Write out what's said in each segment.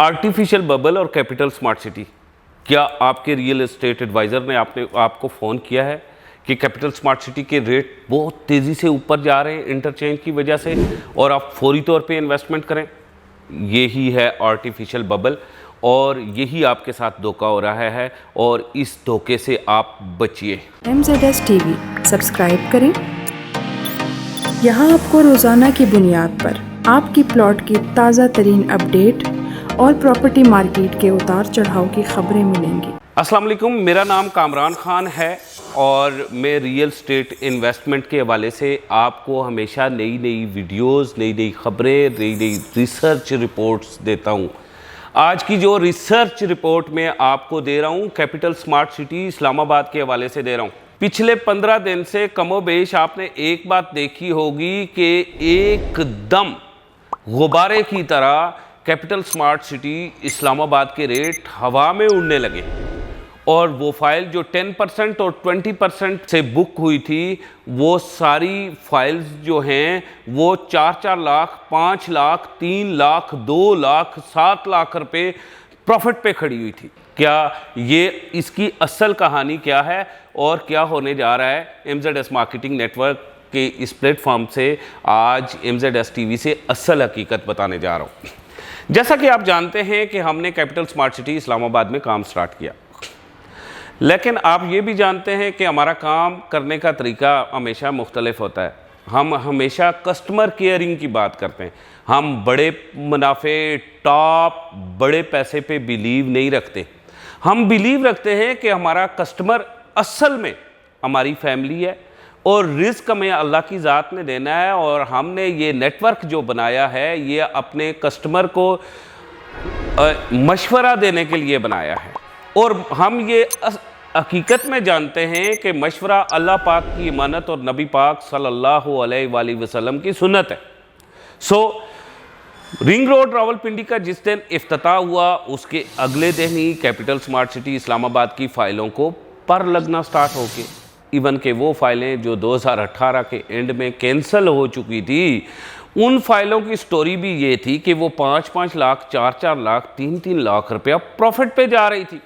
Artificial bubble और capital smart city. क्या आपके रियल एस्टेट एडवाइज़र ने आपको फ़ोन किया है कि कैपिटल स्मार्ट सिटी के रेट बहुत तेज़ी से ऊपर जा रहे हैं इंटरचेंज की वजह से और आप फौरी तौर पे इन्वेस्टमेंट करें? यही है आर्टिफिशियल बबल और यही आपके साथ धोखा हो रहा है और इस धोखे से आप बचिए। MZS TV सब्सक्राइब करें। यहाँ आपको रोज़ाना की बुनियाद पर आपकी प्लॉट की ताज़ा तरीन अपडेट और प्रॉपर्टी मार्केट के उतार चढ़ाव की खबरें मिलेंगी। अस्सलाम वालेकुम, मेरा नाम कामरान खान है और मैं रियल स्टेट इन्वेस्टमेंट के हवाले से आपको हमेशा नई नई वीडियोस, नई नई खबरें, नई नई रिसर्च रिपोर्ट्स देता हूँ। आज की जो रिसर्च रिपोर्ट मैं आपको दे रहा हूँ कैपिटल स्मार्ट सिटी इस्लामाबाद के हवाले से दे रहा हूँ। पिछले 15 दिन से कमोबेश आपने एक बात देखी होगी कि एकदम गुब्बारे की तरह कैपिटल स्मार्ट सिटी इस्लामाबाद के रेट हवा में उड़ने लगे और वो फाइल जो 10% और 20% से बुक हुई थी वो सारी फाइल्स जो हैं वो 4-4 लाख, 5 लाख, 3 लाख, 2 लाख, 7 लाख रुपए प्रॉफिट पे खड़ी हुई थी। क्या ये इसकी असल कहानी क्या है और क्या होने जा रहा है? MZS मार्केटिंग नेटवर्क के इस प्लेटफॉर्म से आज MZS TV से असल हकीकत बताने जा रहा हूँ। जैसा कि आप जानते हैं कि हमने कैपिटल स्मार्ट सिटी इस्लामाबाद में काम स्टार्ट किया, लेकिन आप ये भी जानते हैं कि हमारा काम करने का तरीका हमेशा मुख्तलिफ होता है। हम हमेशा कस्टमर केयरिंग की बात करते हैं। हम बड़े मुनाफे, टॉप, बड़े पैसे पे बिलीव नहीं रखते। हम बिलीव रखते हैं कि हमारा कस्टमर असल में हमारी फैमिली है और रिस्क हमें अल्लाह की ज़ात ने देना है और हमने ये नेटवर्क जो बनाया है ये अपने कस्टमर को मशवरा देने के लिए बनाया है और हम ये हकीकत में जानते हैं कि मशवरा अल्लाह पाक की इमानत और नबी पाक सल्लल्लाहु अलैहि वसल्लम की सुन्नत है। रिंग रोड रावलपिंडी का जिस दिन इफ्तिताह हुआ उसके अगले दिन ही कैपिटल स्मार्ट सिटी इस्लामाबाद की फ़ाइलों को पर लगना स्टार्ट हो गए। इवन के वो फाइलें जो 2018 के एंड में कैंसिल हो चुकी थी उन फाइलों की स्टोरी भी ये थी कि वो 5-5 लाख, 4-4 लाख, 3-3 लाख रुपया प्रॉफिट पे जा रही थी।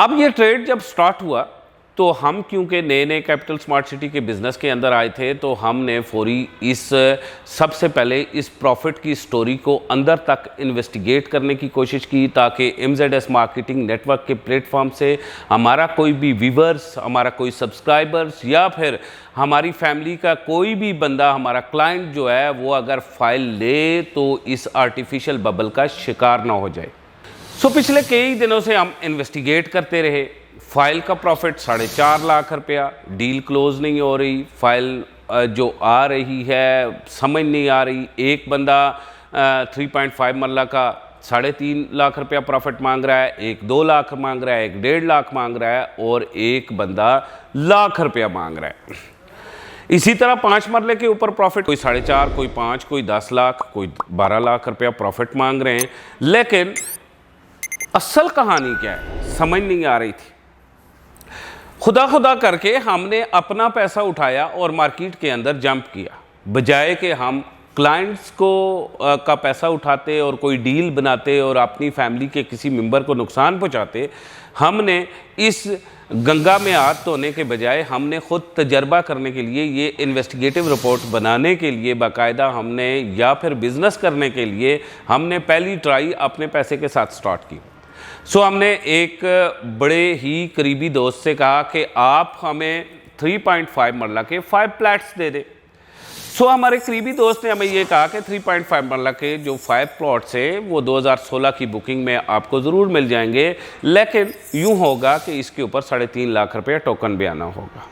अब ये ट्रेड जब स्टार्ट हुआ तो हम क्योंकि नए नए कैपिटल स्मार्ट सिटी के बिज़नेस के अंदर आए थे तो हमने फौरी सबसे पहले इस प्रॉफिट की स्टोरी को अंदर तक इन्वेस्टिगेट करने की कोशिश की ताकि MZS मार्केटिंग नेटवर्क के प्लेटफॉर्म से हमारा कोई भी व्यूवर्स, हमारा कोई सब्सक्राइबर्स या फिर हमारी फैमिली का कोई भी बंदा, हमारा क्लाइंट जो है वो अगर फाइल ले तो इस आर्टिफिशियल बबल का शिकार ना हो जाए। पिछले कई दिनों से हम इन्वेस्टिगेट करते रहे। फाइल का प्रॉफिट 4.5 लाख रुपया, डील क्लोज नहीं हो रही, फाइल जो आ रही है समझ नहीं आ रही। एक बंदा 3.5 मरला का 3.5 लाख रुपया प्रॉफिट मांग रहा है, एक 2 लाख मांग रहा है, एक 1.5 लाख मांग रहा है और एक बंदा लाख रुपया मांग रहा है। इसी तरह 5 मरले के ऊपर प्रॉफिट कोई 4.5, कोई 5, कोई 10 लाख, कोई 12 लाख रुपया प्रॉफिट मांग रहे हैं। लेकिन असल कहानी क्या है समझ नहीं आ रही थी। खुदा करके हमने अपना पैसा उठाया और मार्केट के अंदर जंप किया। बजाय कि हम क्लाइंट्स को का पैसा उठाते और कोई डील बनाते और अपनी फैमिली के किसी मेंबर को नुकसान पहुंचाते, हमने इस गंगा में हाथ धोने के बजाय हमने ख़ुद तजर्बा करने के लिए, ये इन्वेस्टिगेटिव रिपोर्ट बनाने के लिए बाकायदा हमने या फिर बिज़नेस करने के लिए हमने पहली ट्राई अपने पैसे के साथ स्टार्ट की। हमने एक बड़े ही करीबी दोस्त से कहा कि आप हमें 3.5 मरला के 5 प्लॉट्स दे दें। हमारे करीबी दोस्त ने हमें ये कहा कि 3.5 मरला के जो 5 प्लॉट्स हैं वो 2016 की बुकिंग में आपको ज़रूर मिल जाएंगे, लेकिन यूँ होगा कि इसके ऊपर 3.5 लाख रुपया टोकन भी आना होगा।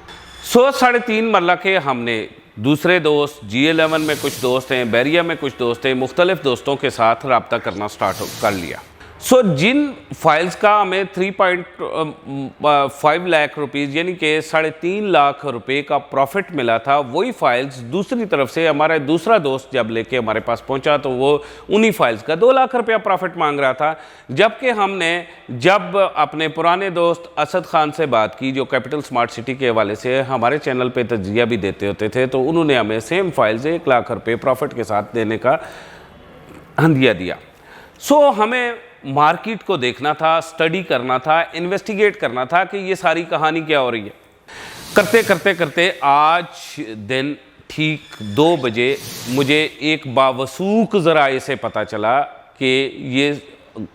3.5 मरला के हमने दूसरे दोस्त, G11 में कुछ दोस्त हैं, बैरिया में कुछ दोस्त हैं, मुख्तलिफ दोस्तों के साथ रब्ता करना स्टार्ट कर लिया। जिन फाइल्स का हमें 3.5 लाख रुपीज़ यानी कि 3.5 लाख रुपए का प्रॉफिट मिला था, वही फाइल्स दूसरी तरफ से हमारा दूसरा दोस्त जब लेके हमारे पास पहुंचा तो वो उन्हीं फाइल्स का 2 लाख रुपया प्रॉफिट मांग रहा था। जबकि हमने जब अपने पुराने दोस्त असद खान से बात की जो कैपिटल स्मार्ट सिटी के हवाले से हमारे चैनल पे तज्जिया भी देते होते थे, तो उन्होंने हमें सेम फाइल्स 1 लाख रुपये प्रॉफिट के साथ देने का हंदिया दिया। हमें मार्केट को देखना था, स्टडी करना था, इन्वेस्टिगेट करना था कि ये सारी कहानी क्या हो रही है। करते करते करते आज दिन ठीक 2 बजे मुझे एक बावसूख ज़राए से पता चला कि ये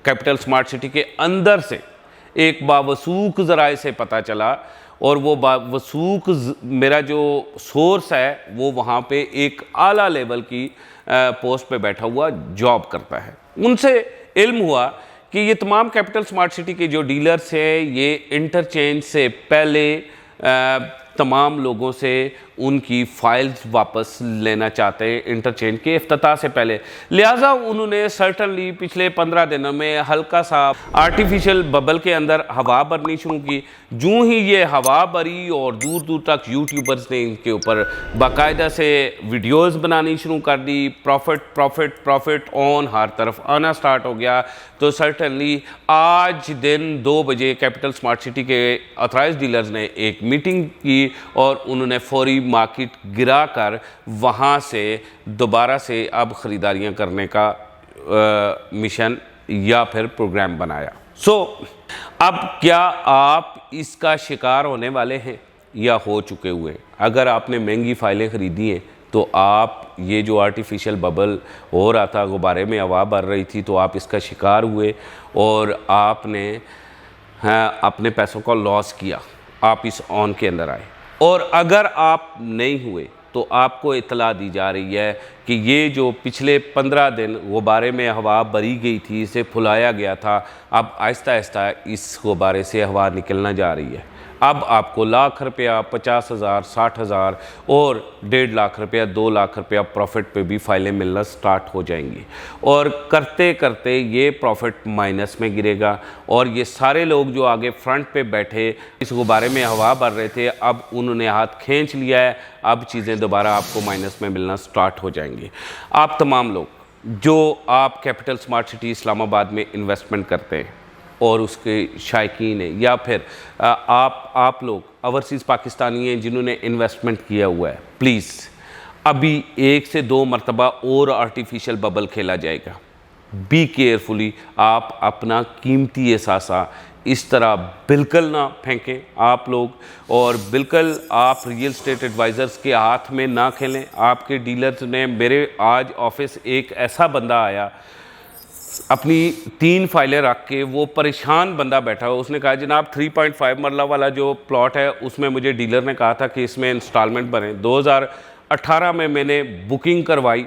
कैपिटल स्मार्ट सिटी के अंदर से एक बावसूख ज़राए से पता चला, और वो बावसूख मेरा जो सोर्स है वो वहाँ पे एक आला लेवल की पोस्ट पे बैठा हुआ जॉब करता है। उनसे इल्म हुआ कि ये तमाम कैपिटल स्मार्ट सिटी के जो डीलर्स हैं ये इंटरचेंज से पहले तमाम लोगों से उनकी फाइल्स वापस लेना चाहते हैं इंटरचेंज के इफ्तिताह से पहले। लिहाजा उन्होंने सर्टनली पिछले 15 दिनों में हल्का सा आर्टिफिशियल बबल के अंदर हवा भरनी शुरू की। जूँ ही ये हवा भरी और दूर दूर तक यूट्यूबर्स ने इनके ऊपर बाकायदा से वीडियोस बनानी शुरू कर दी। प्रॉफिट प्रॉफिट प्रॉफिट ऑन हर तरफ आना स्टार्ट हो गया। तो सर्टनली आज दिन 2 बजे कैपिटल स्मार्ट सिटी के ऑथराइज्ड डीलर्स ने एक मीटिंग की और उन्होंने फौरी मार्केट गिरा कर वहाँ से दोबारा से अब ख़रीदारियाँ करने का मिशन या फिर प्रोग्राम बनाया। अब क्या आप इसका शिकार होने वाले हैं या हो चुके हुए? अगर आपने महंगी फाइलें ख़रीदी हैं तो आप ये जो आर्टिफिशियल बबल हो रहा था, गुब्बारे में हवा भर रही थी, तो आप इसका शिकार हुए और आपने अपने पैसों का लॉस किया, आप इस ऑन के अंदर आए। और अगर आप नहीं हुए तो आपको इतला दी जा रही है कि ये जो पिछले 15 दिन गुब्बारे में हवा भरी गई थी, इसे फुलाया गया था, अब आहिस्ता आहिस्ता इस गुब्बारे से हवा निकलना जा रही है। अब आपको लाख रुपया, 50,000, 60,000 और 1.5 लाख रुपया, 2 लाख रुपया प्रॉफिट पे भी फाइलें मिलना स्टार्ट हो जाएंगी। और करते करते ये प्रॉफिट माइनस में गिरेगा और ये सारे लोग जो आगे फ्रंट पे बैठे इस गुब्बारे में हवा भर रहे थे, अब उन्होंने हाथ खींच लिया है। अब चीज़ें दोबारा आपको माइनस में मिलना स्टार्ट हो जाएंगी। आप तमाम लोग जो आप कैपिटल स्मार्ट सिटी इस्लामाबाद में इन्वेस्टमेंट करते हैं और उसके शायकीन हैं, या फिर आप लोग ओवरसीज़ पाकिस्तानी हैं जिन्होंने इन्वेस्टमेंट किया हुआ है, प्लीज़ अभी 1 से 2 मरतबा और आर्टिफिशियल बबल खेला जाएगा। बी केयरफुली, आप अपना कीमती एहसासा इस तरह बिल्कुल ना फेंकें आप लोग, और बिल्कुल आप रियल स्टेट एडवाइज़र्स के हाथ में ना खेलें। आपके डीलर्स ने, मेरे आज ऑफिस एक ऐसा बंदा आया, अपनी 3 फाइलें रख के वो परेशान बंदा बैठा हो। उसने कहा जनाब 3.5 मरला वाला जो प्लॉट है उसमें मुझे डीलर ने कहा था कि इसमें इंस्टॉलमेंट बने। 2018 में मैंने बुकिंग करवाई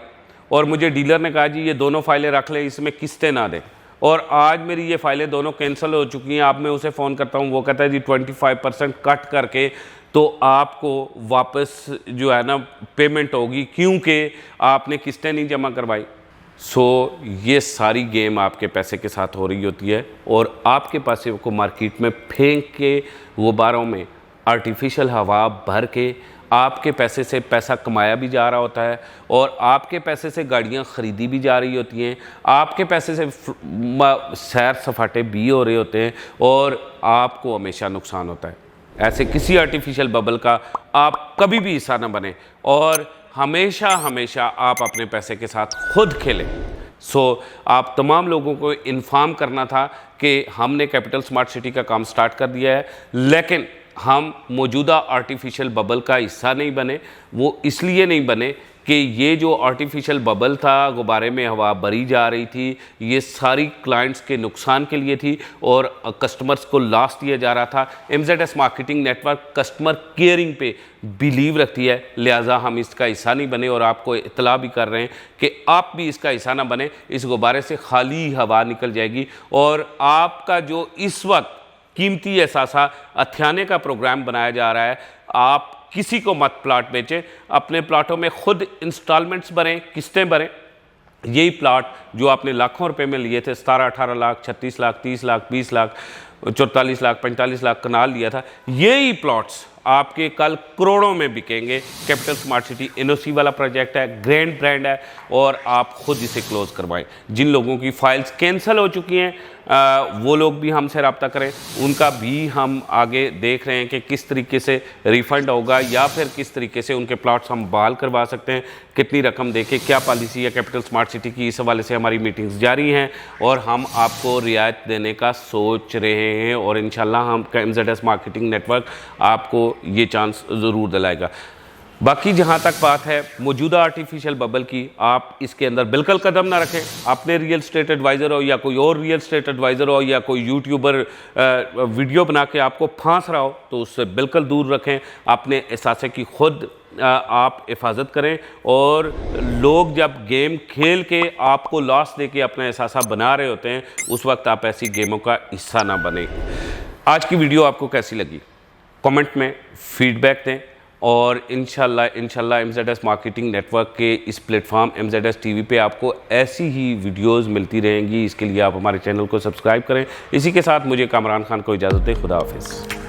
और मुझे डीलर ने कहा जी ये दोनों फाइलें रख लें, इसमें किस्तें ना दें, और आज मेरी ये फाइलें दोनों कैंसिल हो चुकी हैं। अब मैं उसे फ़ोन करता हूँ, वो कहता है जी 25% कट करके तो आपको वापस जो है ना पेमेंट होगी, क्योंकि आपने किस्तें नहीं जमा करवाई। ये सारी गेम आपके पैसे के साथ हो रही होती है और आपके पैसे को मार्केट में फेंक के गुब्बारों में आर्टिफिशियल हवा भर के आपके पैसे से पैसा कमाया भी जा रहा होता है और आपके पैसे से गाड़ियां ख़रीदी भी जा रही होती हैं, आपके पैसे से सैर सपाटे भी हो रहे होते हैं और आपको हमेशा नुकसान होता है। ऐसे किसी आर्टिफिशियल बबल का आप कभी भी हिस्सा न बने और हमेशा हमेशा आप अपने पैसे के साथ खुद खेलें। आप तमाम लोगों को इन्फॉर्म करना था कि हमने कैपिटल स्मार्ट सिटी का काम स्टार्ट कर दिया है, लेकिन हम मौजूदा आर्टिफिशियल बबल का हिस्सा नहीं बने। वो इसलिए नहीं बने कि ये जो आर्टिफिशियल बबल था, गुब्बारे में हवा भरी जा रही थी, ये सारी क्लाइंट्स के नुकसान के लिए थी और कस्टमर्स को लॉस दिया जा रहा था। MZS marketing network customer caring पे बिलीव रखती है, लिहाजा हम इसका हिस्सा नहीं बने और आपको इतला भी कर रहे हैं कि आप भी इसका हिस्सा ना बने। इस गुब्बारे से खाली हवा निकल जाएगी और आपका जो इस वक्त कीमती एहसासा अथियाने का प्रोग्राम बनाया जा रहा है, आप किसी को मत प्लाट बेचें, अपने प्लाटों में खुद इंस्टॉलमेंट्स भरें, किस्तें भरें। यही प्लाट जो आपने लाखों रुपए में लिए थे, 17-18 लाख, 36 लाख, 30 लाख, 20 लाख, 44 लाख, 45 लाख कनाल लिया था, यही प्लॉट्स आपके कल करोड़ों में बिकेंगे। कैपिटल स्मार्ट सिटी एनओसी वाला प्रोजेक्ट है, ग्रैंड ब्रांड है और आप खुद इसे क्लोज करवाएं। जिन लोगों की फाइल्स कैंसिल हो चुकी हैं वो लोग भी हमसे रब्ता करें, उनका भी हम आगे देख रहे हैं कि किस तरीके से रिफ़ंड होगा या फिर किस तरीके से उनके प्लॉट्स हम बहाल करवा सकते हैं, कितनी रकम देके, क्या पॉलिसी है कैपिटल स्मार्ट सिटी की। इस हवाले से हमारी मीटिंग्स जारी हैं और हम आपको रियायत देने का सोच रहे हैं और इंशाल्लाह हम MZS मार्केटिंग नेटवर्क आपको ये चांस ज़रूर दिलाएगा। बाकी जहाँ तक बात है मौजूदा आर्टिफिशियल बबल की, आप इसके अंदर बिल्कुल कदम ना रखें। अपने रियल स्टेट एडवाइज़र हो या कोई और रियल स्टेट एडवाइज़र हो या कोई यूट्यूबर वीडियो बना के आपको फांस रहा हो तो उससे बिल्कुल दूर रखें। अपने एहसास की खुद आप हिफाजत करें और लोग जब गेम खेल के आपको लॉस दे के अपना एहसास बना रहे होते हैं उस वक्त आप ऐसी गेमों का हिस्सा ना बने। आज की वीडियो आपको कैसी लगी कमेंट में फीडबैक दें और इंशाल्लाह MZS मार्केटिंग नेटवर्क के इस प्लेटफॉर्म MZS TV पे आपको ऐसी ही वीडियोस मिलती रहेंगी। इसके लिए आप हमारे चैनल को सब्सक्राइब करें। इसी के साथ मुझे कामरान खान को इजाज़त दें। खुदा हाफिज़।